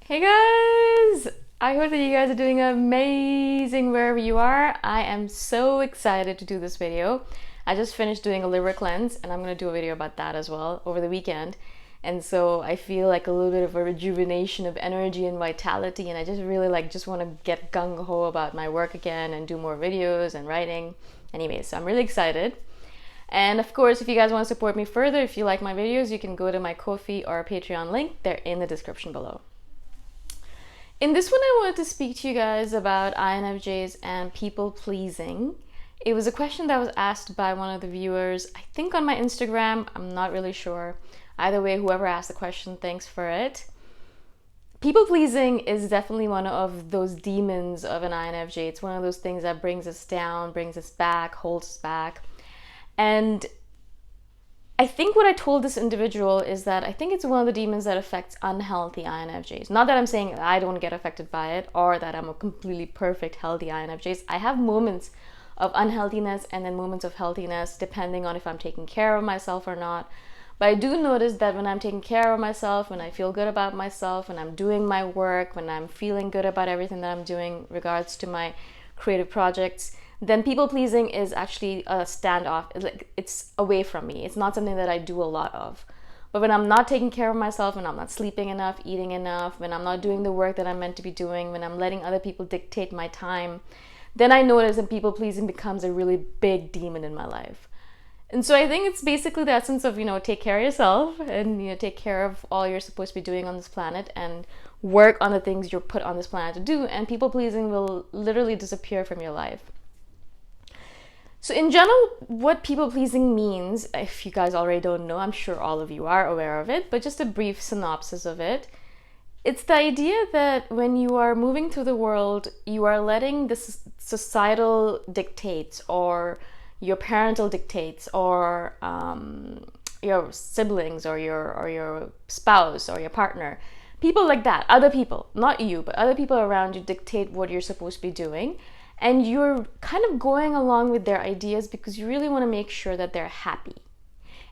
Hey guys! I hope that you guys are doing amazing wherever you are. I am so excited to do this video. I just finished doing a liver cleanse and I'm going to do a video about that as well over the weekend. And so I feel like a little bit of a rejuvenation of energy and vitality, and I just really just want to get gung-ho about my work again and do more videos and writing. Anyway, so I'm really excited. And of course, if you guys want to support me further, if you like my videos, you can go to my Ko-fi or Patreon link. They're in the description below. In this one, I wanted to speak to you guys about INFJs and people pleasing. It was a question that was asked by one of the viewers, I think on my Instagram. I'm not really sure. Either way, whoever asked the question, thanks for it. People pleasing is definitely one of those demons of an INFJ. It's one of those things that brings us down, brings us back, holds us back. And I think what I told this individual is that I think it's one of the demons that affects unhealthy INFJs. Not that I'm saying that I don't get affected by it or that I'm a completely perfect, healthy INFJs. I have moments of unhealthiness and then moments of healthiness depending on if I'm taking care of myself or not. But I do notice that when I'm taking care of myself, when I feel good about myself, when I'm doing my work, when I'm feeling good about everything that I'm doing regards to my creative projects, then people pleasing is actually a standoff. It's away from me. It's not something that I do a lot of. But when I'm not taking care of myself, when I'm not sleeping enough, eating enough, when I'm not doing the work that I'm meant to be doing, when I'm letting other people dictate my time, then I notice that people pleasing becomes a really big demon in my life. And so I think it's basically the essence of, take care of yourself and, take care of all you're supposed to be doing on this planet and work on the things you're put on this planet to do, and people pleasing will literally disappear from your life. So in general, what people pleasing means, if you guys already don't know, I'm sure all of you are aware of it, but just a brief synopsis of it. It's the idea that when you are moving through the world, you are letting the societal dictates or your parental dictates or your siblings or your spouse or your partner, people like that, other people, not you, but other people around you dictate what you're supposed to be doing. And you're kind of going along with their ideas because you really want to make sure that they're happy.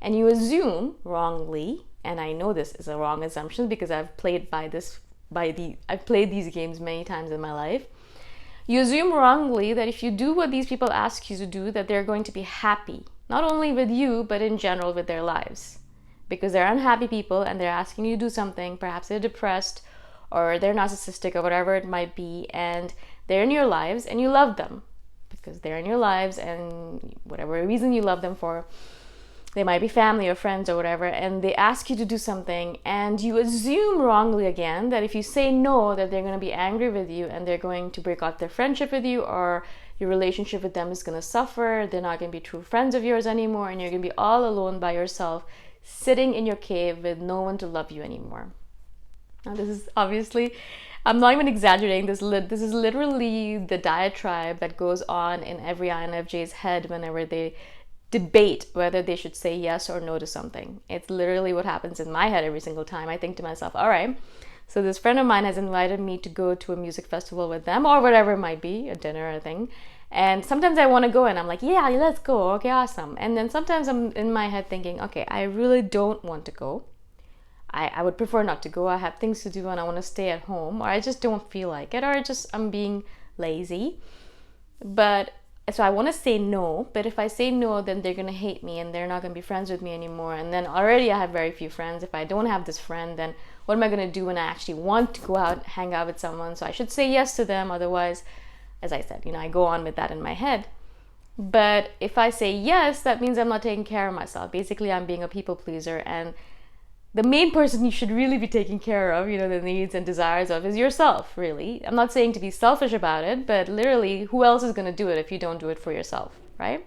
And you assume wrongly, and I know this is a wrong assumption because I've played I've played these games many times in my life. You assume wrongly that if you do what these people ask you to do, that they're going to be happy, not only with you, but in general with their lives. Because they're unhappy people and they're asking you to do something, perhaps they're depressed or they're narcissistic or whatever it might be, and they're in your lives and you love them because they're in your lives, and whatever reason you love them for, they might be family or friends or whatever, and they ask you to do something, and you assume wrongly again that if you say no, that they're going to be angry with you and they're going to break off their friendship with you, or your relationship with them is going to suffer, they're not going to be true friends of yours anymore, and you're going to be all alone by yourself, sitting in your cave with no one to love you anymore. Now this is obviously, I'm not even exaggerating, this is literally the diatribe that goes on in every INFJ's head whenever they debate whether they should say yes or no to something. It's literally what happens in my head every single time. I think to myself, all right, so this friend of mine has invited me to go to a music festival with them or whatever it might be, a dinner or a thing. And sometimes I want to go and I'm like, yeah, let's go. Okay, awesome. And then sometimes I'm in my head thinking, okay, I really don't want to go. I would prefer not to go. I have things to do and I want to stay at home, or I just don't feel like it, or I'm being lazy. But so I want to say no, but if I say no, then they're going to hate me and they're not going to be friends with me anymore. And then already I have very few friends. If I don't have this friend, then what am I going to do when I actually want to go out, hang out with someone? So I should say yes to them. Otherwise, as I said, I go on with that in my head. But if I say yes, that means I'm not taking care of myself. Basically, I'm being a people pleaser, and the main person you should really be taking care of, the needs and desires of, is yourself, really. I'm not saying to be selfish about it, but literally, who else is going to do it if you don't do it for yourself, right?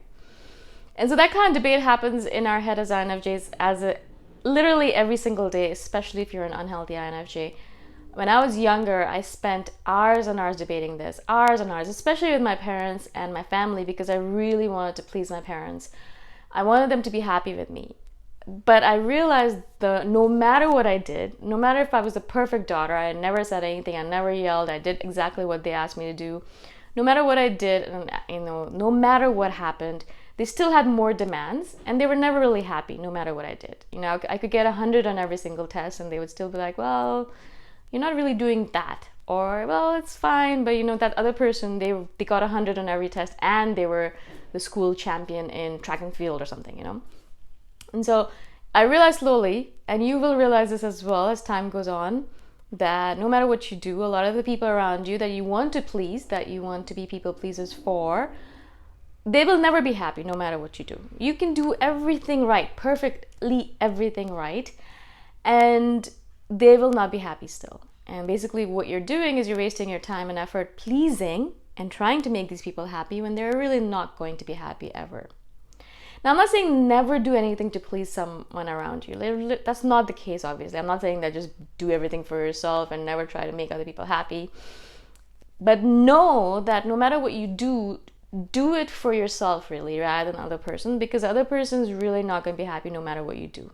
And so that kind of debate happens in our head as INFJs literally every single day, especially if you're an unhealthy INFJ. When I was younger, I spent hours and hours debating this, hours and hours, especially with my parents and my family, because I really wanted to please my parents. I wanted them to be happy with me. But I realized no matter what I did, no matter if I was a perfect daughter, I never said anything, I never yelled, I did exactly what they asked me to do. No matter what I did, and no matter what happened, they still had more demands, and they were never really happy no matter what I did. I could get 100 on every single test and they would still be like, well, you're not really doing that. Or, well, it's fine, but that other person, they got 100 on every test and they were the school champion in track and field or something. And so I realized slowly, and you will realize this as well as time goes on, that no matter what you do, a lot of the people around you that you want to please, that you want to be people pleasers for, they will never be happy no matter what you do. You can do everything right, perfectly everything right, and they will not be happy still. And basically what you're doing is you're wasting your time and effort pleasing and trying to make these people happy when they're really not going to be happy ever. Now, I'm not saying never do anything to please someone around you. That's not the case, obviously. I'm not saying that just do everything for yourself and never try to make other people happy. But know that no matter what you do it for yourself really, rather than other person, because the other person's really not going to be happy no matter what you do.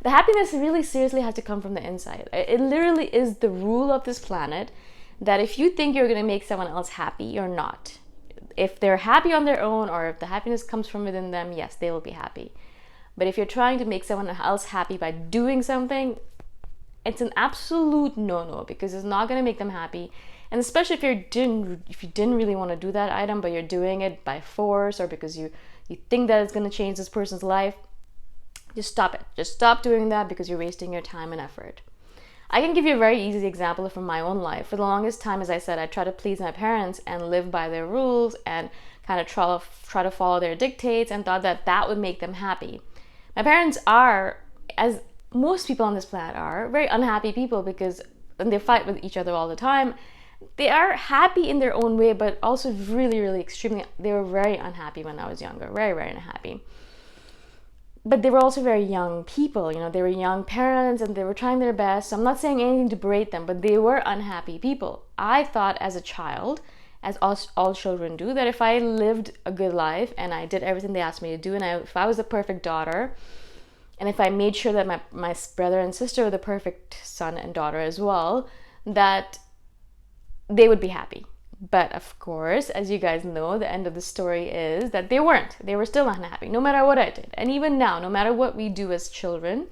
The happiness really seriously has to come from the inside. It literally is the rule of this planet that if you think you're going to make someone else happy, you're not. If they're happy on their own, or if the happiness comes from within them, yes, they will be happy. But if you're trying to make someone else happy by doing something, it's an absolute no-no, because it's not going to make them happy. And especially if you didn't really want to do that item, but you're doing it by force or because you think that it's going to change this person's life, just stop it. Just stop doing that, because you're wasting your time and effort. I can give you a very easy example from my own life. For the longest time, as I said, I tried to please my parents and live by their rules and kind of try to follow their dictates, and thought that would make them happy. My parents are, as most people on this planet are, very unhappy people, because when they fight with each other all the time, they are happy in their own way, but also really, really extremely, they were very unhappy when I was younger, very, very unhappy. But they were also very young people, they were young parents and they were trying their best. So I'm not saying anything to berate them, but they were unhappy people. I thought as a child, as all children do, that if I lived a good life and I did everything they asked me to do, and if I was the perfect daughter, and if I made sure that my brother and sister were the perfect son and daughter as well, that they would be happy. But of course, as you guys know, the end of the story is that they weren't. They were still unhappy, no matter what I did. And even now, no matter what we do as children,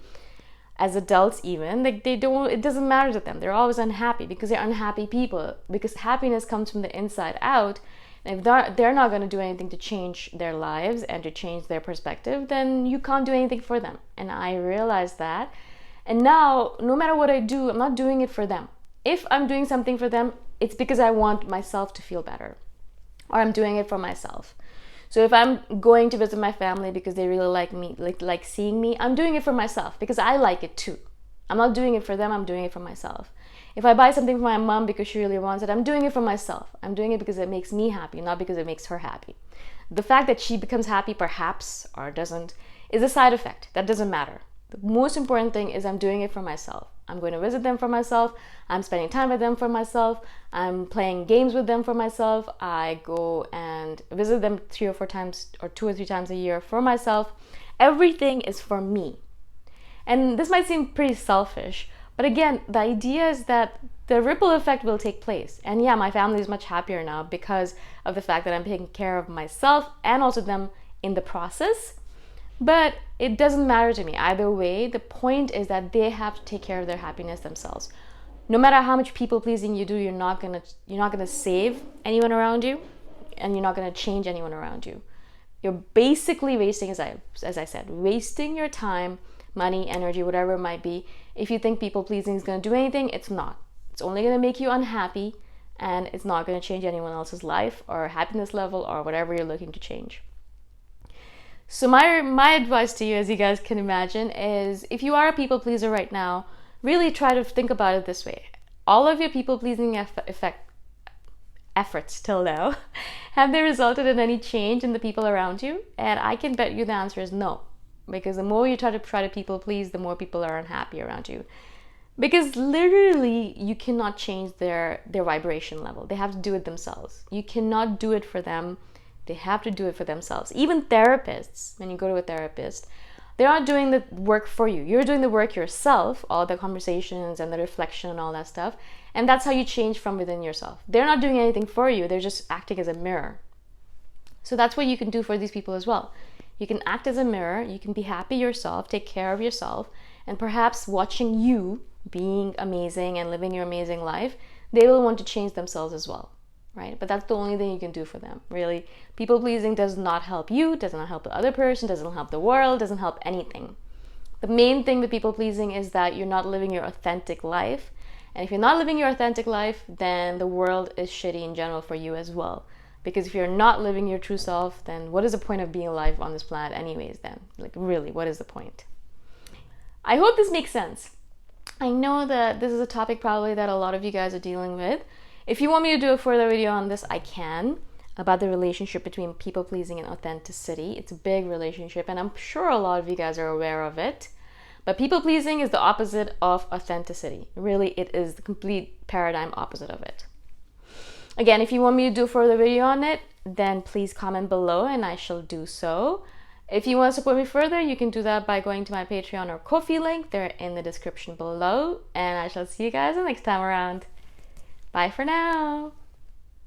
as adults even, it doesn't matter to them. They're always unhappy because they're unhappy people. Because happiness comes from the inside out. And if they're not going to do anything to change their lives and to change their perspective, then you can't do anything for them. And I realized that. And now, no matter what I do, I'm not doing it for them. If I'm doing something for them, it's because I want myself to feel better, or I'm doing it for myself. So if I'm going to visit my family because they really like me, like seeing me, I'm doing it for myself because I like it too. I'm not doing it for them, I'm doing it for myself. If I buy something for my mom because she really wants it, I'm doing it for myself. I'm doing it because it makes me happy, not because it makes her happy. The fact that she becomes happy perhaps, or doesn't, is a side effect. That doesn't matter. The most important thing is I'm doing it for myself. I'm going to visit them for myself. I'm spending time with them for myself. I'm playing games with them for myself. I go and visit them 3 or 4 times or 2 or 3 times a year for myself. Everything is for me. And this might seem pretty selfish, but again, the idea is that the ripple effect will take place. And yeah, my family is much happier now because of the fact that I'm taking care of myself and also them in the process. But it doesn't matter to me either way. The point is that they have to take care of their happiness themselves. No matter how much people pleasing you do, you're not gonna save anyone around you, and you're not gonna change anyone around you. You're basically wasting, as I said, wasting your time, money, energy, whatever it might be. If you think people pleasing is gonna do anything, it's not. It's only gonna make you unhappy, and it's not gonna change anyone else's life or happiness level or whatever you're looking to change. So my advice to you, as you guys can imagine, is if you are a people pleaser right now, really try to think about it this way. All of your people pleasing efforts till now, have they resulted in any change in the people around you? And I can bet you the answer is no. Because the more you try to people please, the more people are unhappy around you. Because literally, you cannot change their vibration level. They have to do it themselves. You cannot do it for them. They have to do it for themselves. Even therapists, when you go to a therapist, they're not doing the work for you. You're doing the work yourself, all the conversations and the reflection and all that stuff. And that's how you change from within yourself. They're not doing anything for you. They're just acting as a mirror. So that's what you can do for these people as well. You can act as a mirror. You can be happy yourself, take care of yourself, and perhaps watching you being amazing and living your amazing life, they will want to change themselves as well, right? But that's the only thing you can do for them, really. People pleasing does not help you, does not help the other person, doesn't help the world, doesn't help anything. The main thing with people pleasing is that you're not living your authentic life. And if you're not living your authentic life, then the world is shitty in general for you as well. Because if you're not living your true self, then what is the point of being alive on this planet anyways then? Like, really, what is the point? I hope this makes sense. I know that this is a topic probably that a lot of you guys are dealing with. If you want me to do a further video on this, I can, about the relationship between people pleasing and authenticity. It's a big relationship, and I'm sure a lot of you guys are aware of it. But people pleasing is the opposite of authenticity. Really, it is the complete paradigm opposite of it. Again, if you want me to do a further video on it, then please comment below and I shall do so. If you want to support me further, you can do that by going to my Patreon or Ko-fi link. They're in the description below. And I shall see you guys the next time around. Bye for now.